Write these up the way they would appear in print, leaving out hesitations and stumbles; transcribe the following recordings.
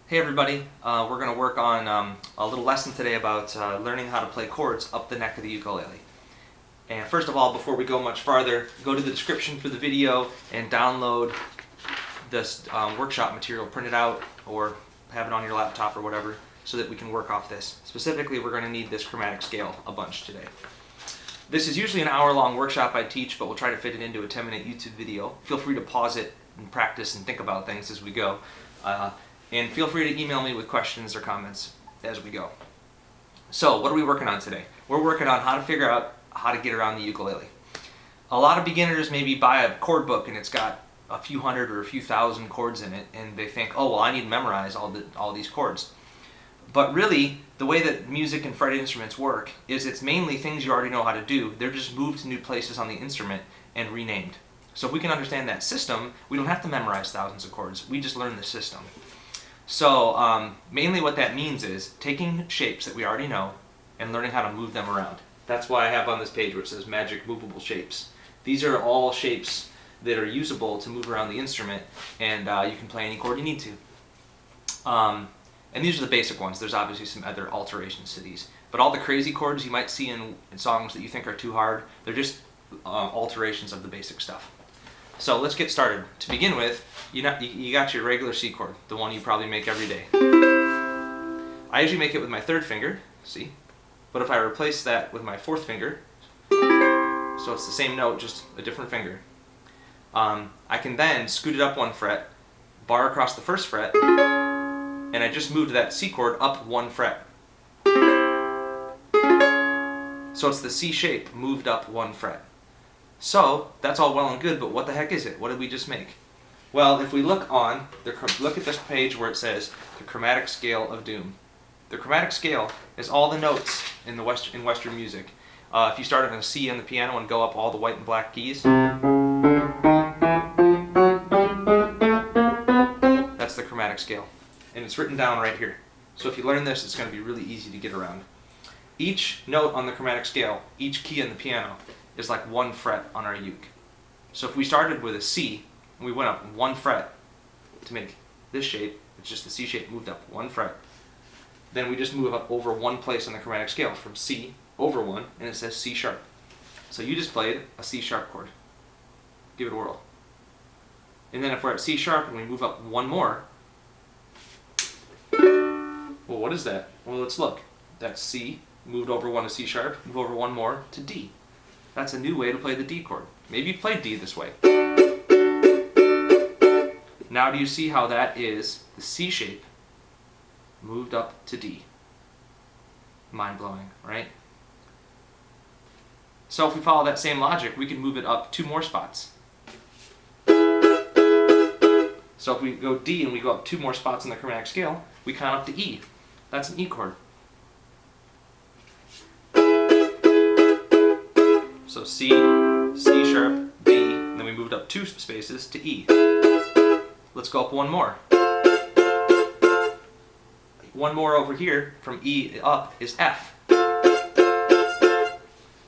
Hey everybody, we're going to work on a little lesson today about learning how to play chords up the neck of the ukulele. And first of all, before we go much farther, go to the description for the video and download this workshop material, print it out or have it on your laptop or whatever so that we can work off this. Specifically, we're going to need this chromatic scale a bunch today. This is usually an hour-long workshop I teach, but we'll try to fit it into a 10-minute YouTube video. Feel free to pause it and practice and think about things as we go. And feel free to email me with questions or comments as we go. So, what are we working on today? We're working on how to figure out how to get around the ukulele. A lot of beginners maybe buy a chord book and it's got a few hundred or a few thousand chords in it, and they think, oh, well, I need to memorize all these chords. But really, the way that music and fretted instruments work is it's mainly things you already know how to do. They're just moved to new places on the instrument and renamed. So if we can understand that system, we don't have to memorize thousands of chords. We just learn the system. So mainly what that means is taking shapes that we already know and learning how to move them around. That's why I have on this page where it says Magic Movable Shapes. These are all shapes that are usable to move around the instrument, and you can play any chord you need to. And these are the basic ones. There's obviously some other alterations to these. But all the crazy chords you might see in songs that you think are too hard, they're just alterations of the basic stuff. So let's get started. To begin with, you got your regular C chord, the one you probably make every day. I usually make it with my third finger, C. But if I replace that with my fourth finger, so it's the same note, just a different finger, I can then scoot it up one fret, bar across the first fret, and I just moved that C chord up one fret. So it's the C shape moved up one fret. So that's all well and good, but what the heck is it? What did we just make? Well, if we look at this page where it says the chromatic scale of doom. The chromatic scale is all the notes in Western music. If you start on a C on the piano and go up all the white and black keys, that's the chromatic scale. And it's written down right here. So if you learn this, it's going to be really easy to get around. Each note on the chromatic scale, each key on the piano, is like one fret on our uke. So if we started with a C, and we went up one fret to make this shape, it's just the C shape moved up one fret, then we just move up over one place on the chromatic scale from C over one, and it says C sharp. So you just played a C sharp chord. Give it a whirl. And then if we're at C sharp and we move up one more, well, what is that? Well, let's look. That's C, moved over one to C sharp, move over one more to D. That's a new way to play the D chord. Maybe you played D this way. Now do you see how that is the C shape moved up to D? Mind-blowing, right? So if we follow that same logic, we can move it up two more spots. So if we go D and we go up two more spots on the chromatic scale, we count up to E. That's an E chord. So C, C sharp, D, and then we moved up two spaces to E. Let's go up one more. One more over here from E up is F.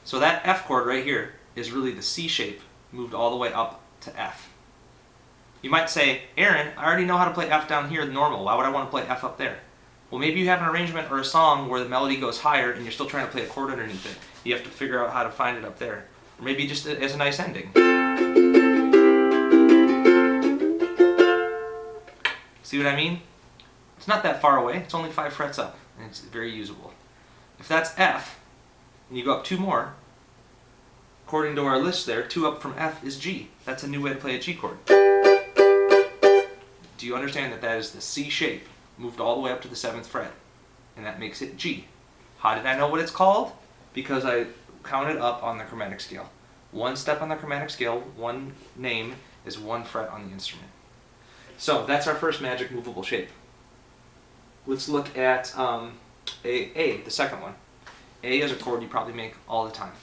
So that F chord right here is really the C shape moved all the way up to F. You might say, Aaron, I already know how to play F down here normal. Why would I want to play F up there? Well, maybe you have an arrangement or a song where the melody goes higher and you're still trying to play a chord underneath it. You have to figure out how to find it up there. Or maybe just as a nice ending. See what I mean? It's not that far away. It's only 5 frets up, and it's very usable. If that's F, and you go up two more, according to our list there, 2 up from F is G. That's a new way to play a G chord. Do you understand that that is the C shape moved all the way up to the 7th fret, and that makes it G? How did I know what it's called? Because I counted up on the chromatic scale. One step on the chromatic scale, one name, is one fret on the instrument. So that's our first magic movable shape. Let's look at A, the second one. A is a chord you probably make all the time.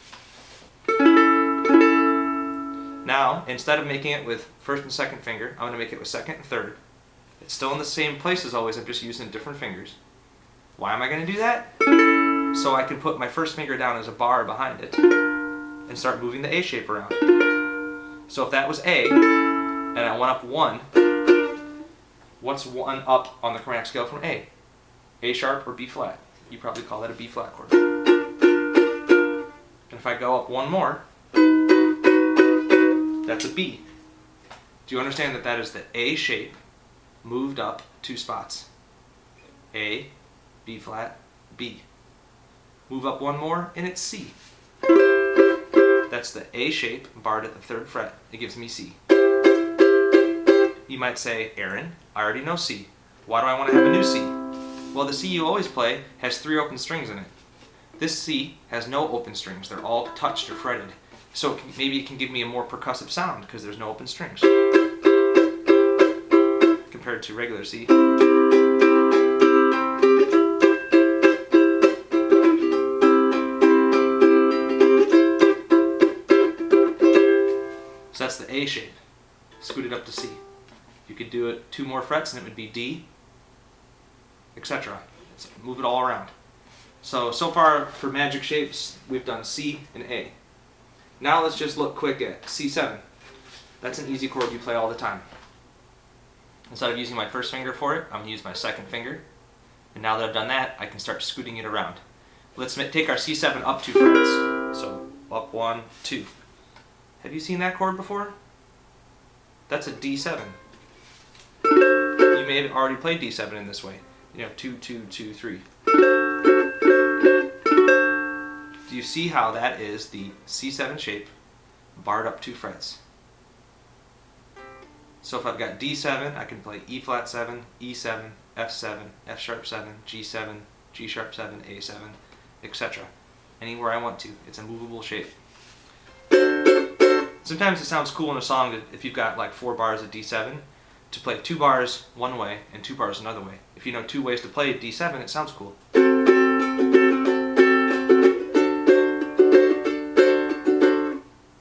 Now, instead of making it with first and second finger, I'm going to make it with second and third. It's still in the same place as always, I'm just using different fingers. Why am I going to do that? So I can put my first finger down as a bar behind it and start moving the A shape around. So if that was A, and I went up one, What's one up on the chromatic scale from A? A sharp or B flat? You probably call that a B flat chord. And if I go up one more, that's a B. Do you understand that that is the A shape moved up 2 spots? A, B flat, B. Move up one more and it's C. That's the A shape barred at the 3rd fret. It gives me C. You might say, Aaron, I already know C. Why do I want to have a new C? Well, the C you always play has 3 open strings in it. This C has no open strings. They're all touched or fretted. So maybe it can give me a more percussive sound because there's no open strings. Compared to regular C. So that's the A shape, scooted up to C. You could do it 2 more frets and it would be D, etc. So move it all around. So far for magic shapes, we've done C and A. Now let's just look quick at C7. That's an easy chord you play all the time. Instead of using my first finger for it, I'm going to use my second finger. And now that I've done that, I can start scooting it around. Let's take our C7 up 2 frets. So up 1, 2. Have you seen that chord before? That's a D7. You may have already played D7 in this way. You have 2, 2, 2, 3. Do you see how that is the C7 shape barred up 2 frets? So if I've got D7, I can play E flat 7, E7, F7, F sharp 7, G7, G sharp 7, A7, etc. Anywhere I want to. It's a movable shape. Sometimes it sounds cool in a song that if you've got like 4 bars of D7 to play 2 bars one way and 2 bars another way. If you know 2 ways to play D7, it sounds cool.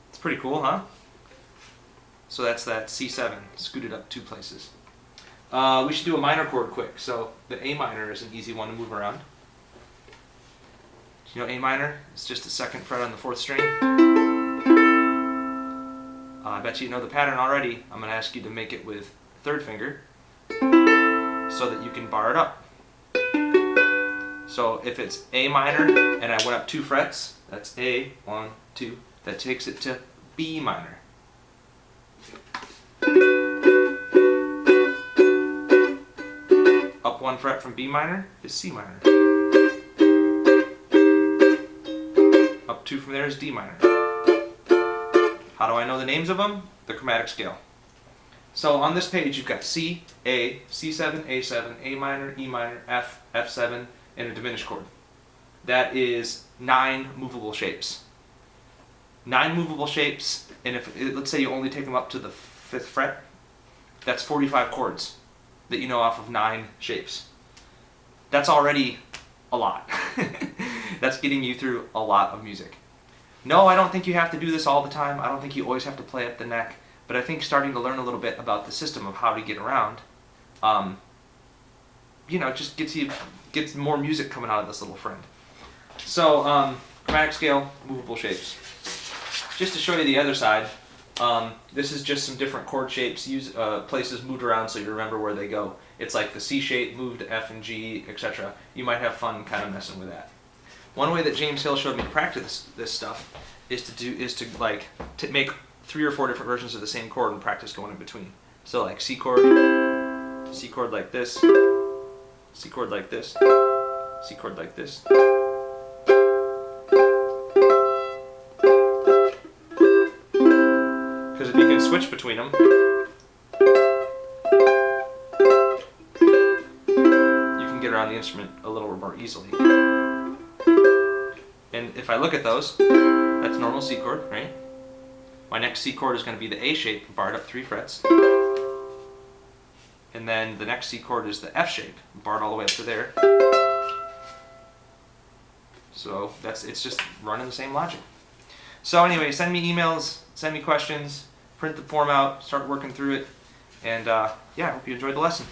It's pretty cool, huh? So that's that C7 scooted up 2 places. We should do a minor chord quick. So the A minor is an easy one to move around. You know A minor? It's just the 2nd fret on the 4th string. I bet you know the pattern already. I'm going to ask you to make it with 3rd finger so that you can bar it up. So if it's A minor and I went up 2 frets, that's A, 1, 2, that takes it to B minor. Up 1 fret from B minor is C minor. Up 2 from there is D minor. How do I know the names of them? The chromatic scale. So on this page you've got C, A, C7, A7, A minor, E minor, F, F7, and a diminished chord. That is 9 movable shapes. 9 movable shapes, and if let's say you only take them up to the 5th fret, that's 45 chords that you know off of 9 shapes. That's already a lot. That's getting you through a lot of music. No, I don't think you have to do this all the time. I don't think you always have to play up the neck. But I think starting to learn a little bit about the system of how to get around, just gets more music coming out of this little friend. So, chromatic scale, movable shapes. Just to show you the other side, this is just some different chord shapes, places moved around so you remember where they go. It's like the C shape moved to F and G, etc. You might have fun kind of messing with that. One way that James Hill showed me to practice this stuff is to make 3 or 4 different versions of the same chord and practice going in between. So like C chord like this, C chord like this, C chord like this. Because if you can switch between them, you can get around the instrument a little more easily. And if I look at those, that's normal C chord, right? My next C chord is going to be the A shape, barred up 3 frets. And then the next C chord is the F shape, barred all the way up to there. So it's just running the same logic. So anyway, send me emails, send me questions, print the form out, start working through it, and yeah, I hope you enjoyed the lesson.